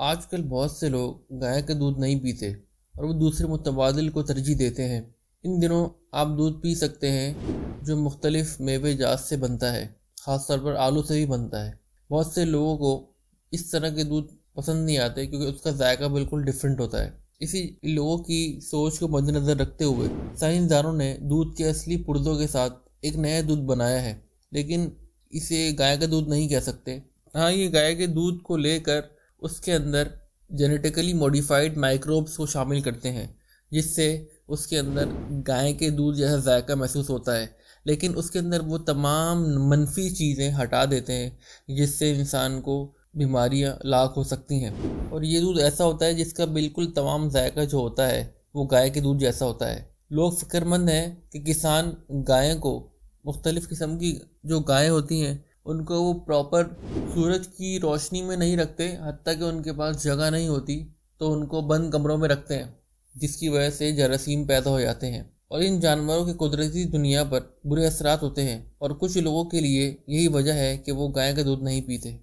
आजकल बहुत से लोग गाय का दूध नहीं पीते और वो दूसरे मुतबादिल को तरजीह देते हैं। इन दिनों आप दूध पी सकते हैं जो मुख्तलिफ मेवे जात से बनता है, ख़ास तौर पर आलू से भी बनता है। बहुत से लोगों को इस तरह के दूध पसंद नहीं आते क्योंकि उसका जायका बिल्कुल डिफरेंट होता है। इसी लोगों की सोच को मद्देनज़र रखते हुए साइंसदानों ने दूध के असली पुर्जों के साथ एक नया दूध बनाया है, लेकिन इसे गाय का दूध नहीं कह सकते। हाँ, ये गाय के दूध को लेकर उसके अंदर जेनेटिकली मॉडिफाइड माइक्रोब्स को शामिल करते हैं, जिससे उसके अंदर गाय के दूध जैसा जायका महसूस होता है, लेकिन उसके अंदर वो तमाम मनफी चीज़ें हटा देते हैं जिससे इंसान को बीमारियां लाक हो सकती हैं। और ये दूध ऐसा होता है जिसका बिल्कुल तमाम जायका जो होता है वो गाय के दूध जैसा होता है। लोग फ़िक्रमंद हैं कि किसान गायों को, मुख्तलिफ़ किस्म की जो गायें होती हैं उनको वो प्रॉपर सूरज की रोशनी में नहीं रखते, हत्ता कि उनके पास जगह नहीं होती तो उनको बंद कमरों में रखते हैं, जिसकी वजह से जरासीम पैदा हो जाते हैं और इन जानवरों के कुदरती दुनिया पर बुरे असरात होते हैं। और कुछ लोगों के लिए यही वजह है कि वो गाय का दूध नहीं पीते।